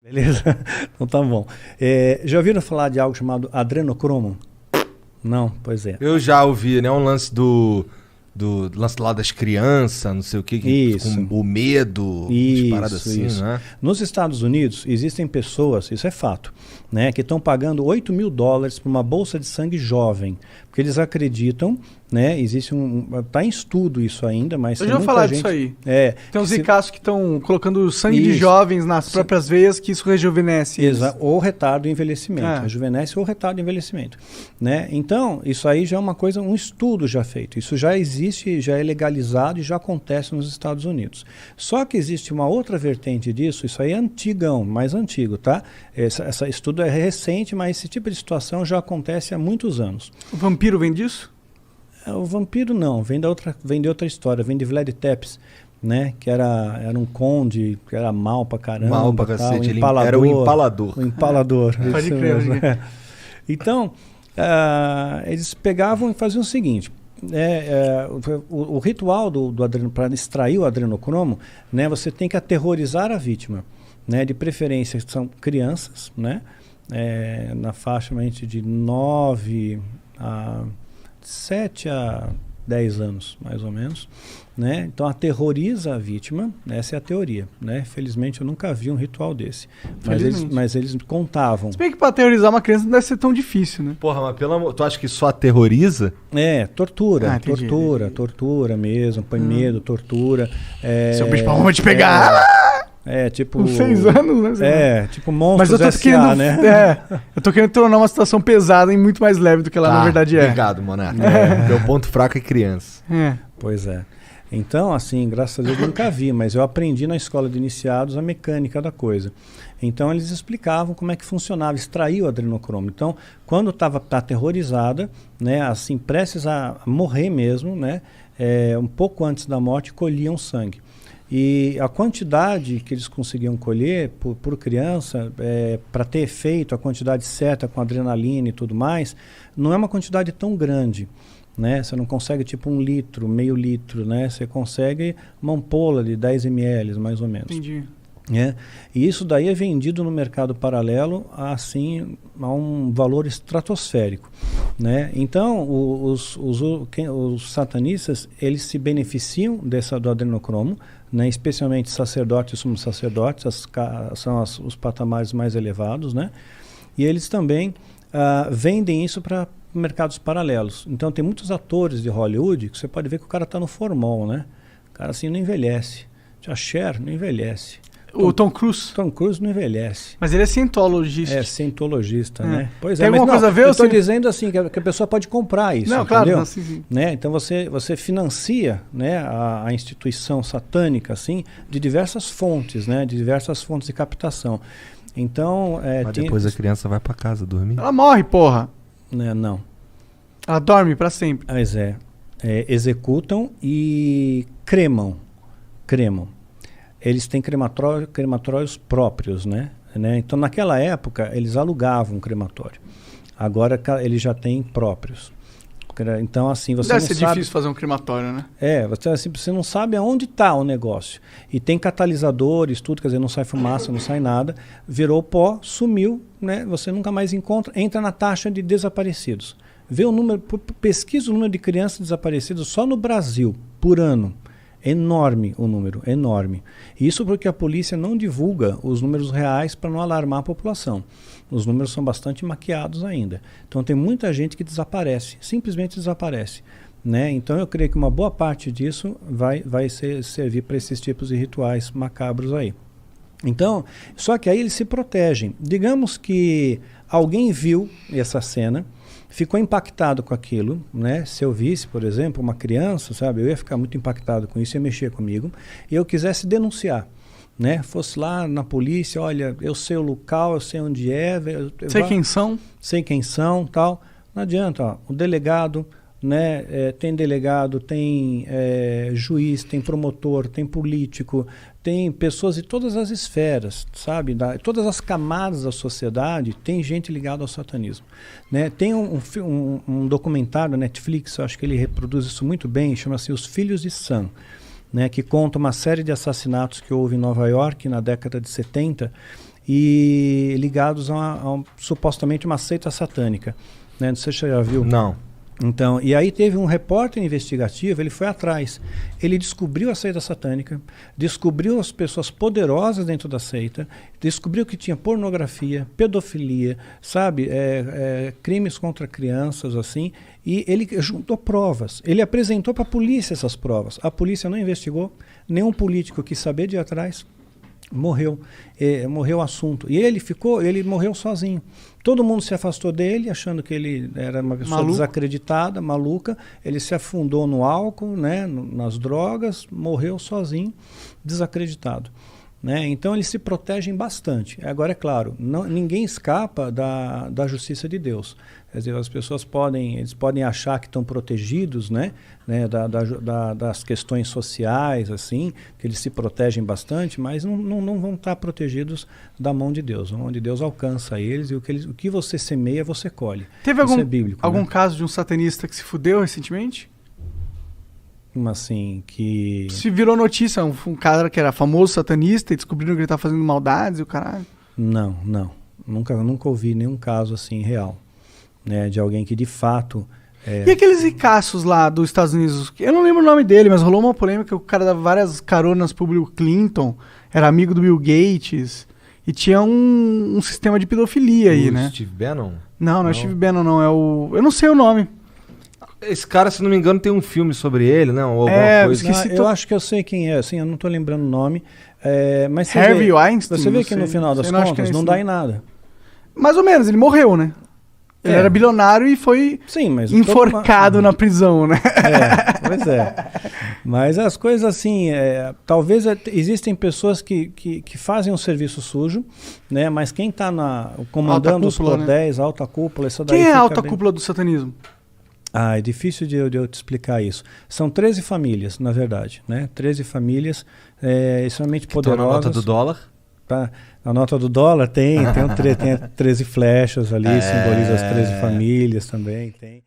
Beleza? Então tá bom. Já ouviram falar de algo chamado adrenocromo? Não? Pois é. Eu já ouvi, né? Um lance do lance lá das crianças, não sei o que, Isso. com o medo, Isso, paradas assim, isso. né? Nos Estados Unidos, existem pessoas, isso é fato, né, que estão pagando $8 mil por uma bolsa de sangue jovem, porque eles acreditam, né, existe tá em estudo isso ainda, mas Eu tem já vou muita falar gente, disso aí. Tem uns ricaços que estão colocando sangue de Isso. jovens nas próprias veias, que isso rejuvenesce eles. ou retardo o envelhecimento, rejuvenesce ou retardo o envelhecimento, né? Então, isso aí já é uma coisa, um estudo já feito, isso já existe, já é legalizado e já acontece nos Estados Unidos. Só que existe uma outra vertente disso, isso aí é antigão, mais antigo, tá? Esse estudo é recente, mas esse tipo de situação já acontece há muitos anos. O vampiro vem disso? O vampiro não, vem de outra história, vem de Vlad Tepes, né? Que era um conde, que era mal pra caramba. Mal pra cacete, ele era o empalador. O empalador. Pode crer. Então, eles pegavam e faziam o seguinte, o ritual para extrair o adrenocromo, né? Você tem que aterrorizar a vítima, né? De preferência são crianças, né? Na faixa de 7 a 10 anos, mais ou menos, né? Então aterroriza a vítima, essa é a teoria, né? Felizmente eu nunca vi um ritual desse, mas eles contavam. Se bem que para aterrorizar uma criança não deve ser tão difícil, né? Porra, mas pelo amor, tu acha que só aterroriza? Tortura mesmo, põe medo, tortura. Seu bicho vamos te pegar! Tipo... Com 6 anos, né? Tipo Monstros Mas eu tô S.A., querendo, né? eu tô querendo tornar uma situação pesada e muito mais leve do que ela na verdade é. Obrigado, Monarca. Meu ponto fraco é criança. Pois é. Então, assim, graças a Deus eu nunca vi, mas eu aprendi na escola de iniciados a mecânica da coisa. Então eles explicavam como é que funcionava, extrair o adrenocromo. Então, quando estava aterrorizada, né, assim, prestes a morrer mesmo, né, um pouco antes da morte, colhiam sangue. E a quantidade que eles conseguiam colher por criança, para ter efeito, a quantidade certa com adrenalina e tudo mais, não é uma quantidade tão grande, né? Você não consegue tipo 1 litro, meio litro, né? Você consegue uma ampola de 10 ml, mais ou menos. Entendi. E isso daí é vendido no mercado paralelo assim, a um valor estratosférico, né? Então os satanistas, eles se beneficiam do adrenocromo, né? Especialmente sacerdotes e sumos sacerdotes, são os patamares mais elevados, né? E eles também vendem isso para mercados paralelos. Então tem muitos atores de Hollywood que você pode ver que o cara está no formol, né? O cara assim não envelhece. A Cher não envelhece. O Tom Cruise. Tom Cruise não envelhece. Mas ele é cientologista. Cientologista, né? Pois Tem alguma coisa a ver? Eu estou dizendo assim, que a pessoa pode comprar isso, não, entendeu? Claro, não, sim. Né? Então você financia, né, a instituição satânica, assim, de diversas fontes, né? De diversas fontes de captação. Então... Mas depois a criança vai para casa dormir? Ela morre, porra. Não. Ela dorme para sempre. Mas executam e cremam. Eles têm crematórios próprios, né? Então, naquela época, eles alugavam um crematório. Agora, eles já têm próprios. Então, assim, você Deve não ser sabe... difícil fazer um crematório, né? Você não sabe aonde está o negócio. E tem catalisadores, tudo, quer dizer, não sai fumaça, não sai nada. Virou pó, sumiu, né? Você nunca mais encontra, entra na taxa de desaparecidos. Vê o número, pesquisa o número de crianças desaparecidas só no Brasil, por ano. Enorme o número, enorme. Isso porque a polícia não divulga os números reais para não alarmar a população. Os números são bastante maquiados ainda. Então tem muita gente que desaparece, simplesmente desaparece, né? Então eu creio que uma boa parte disso vai servir para esses tipos de rituais macabros aí. Então, só que aí eles se protegem. Digamos que alguém viu essa cena, ficou impactado com aquilo, né? Se eu visse, por exemplo, uma criança, sabe, eu ia ficar muito impactado com isso, ia mexer comigo, e eu quisesse denunciar, né? Fosse lá na polícia, olha, eu sei o local, eu sei onde é, sei quem são, tal. Não adianta, ó, o delegado, né? Tem delegado, tem juiz, tem promotor, tem político, tem pessoas de todas as esferas, sabe? Todas as camadas da sociedade, tem gente ligada ao satanismo, né? Tem um documentário da Netflix, eu acho que ele reproduz isso muito bem, chama-se Os Filhos de Sam, né? Que conta uma série de assassinatos que houve em Nova York na década de 70, e ligados supostamente uma seita satânica. Né? Não sei se você já viu. Não. Então, e aí teve um repórter investigativo, ele foi atrás. Ele descobriu a seita satânica, descobriu as pessoas poderosas dentro da seita, descobriu que tinha pornografia, pedofilia, sabe, crimes contra crianças, assim, e ele juntou provas. Ele apresentou para a polícia essas provas. A polícia não investigou, nenhum político quis saber de ir atrás. Morreu o assunto. E ele morreu sozinho. Todo mundo se afastou dele, achando que ele era uma pessoa desacreditada, maluca. Ele se afundou no álcool, né, nas drogas, morreu sozinho, desacreditado. Né? Então eles se protegem bastante. Agora, é claro, ninguém escapa da justiça de Deus. Quer dizer, as pessoas podem achar que estão protegidos, né, das questões sociais, assim, que eles se protegem bastante, mas não vão estar protegidos da mão de Deus. A mão de Deus alcança eles e o que você semeia, você colhe. Teve Isso é bíblico, algum né? caso de um satanista que se fudeu recentemente? Assim, que... Se virou notícia, um cara que era famoso satanista e descobriram que ele tá fazendo maldades e o caralho. Não. Nunca ouvi nenhum caso assim real, né, de alguém que de fato... E aqueles ricaços lá dos Estados Unidos? Eu não lembro o nome dele, mas rolou uma polêmica que o cara dava várias caronas pro Bill Clinton, era amigo do Bill Gates, e tinha um sistema de pedofilia aí, né? Steve Bannon? Não é Steve Bannon, não. É o... Eu não sei o nome. Esse cara, se não me engano, tem um filme sobre ele, né? Ou alguma coisa. Eu acho que eu sei quem é, assim, eu não tô lembrando o nome. Mas Harvey Weinstein? Você vê que no final das contas não dá em nada. Mais ou menos, ele morreu, né? Ele era bilionário e foi enforcado na prisão, né? Pois é. Mas as coisas assim, talvez existem pessoas que fazem um serviço sujo, né? Mas quem está comandando os cordéis, alta cúpula, isso daí. Quem é a alta cúpula do satanismo? É difícil de eu te explicar isso. São 13 famílias, na verdade, né? 13 famílias extremamente poderosas. Estão na nota do dólar? Tá. A nota do dólar tem 13 flechas ali, simboliza as 13 famílias também, tem.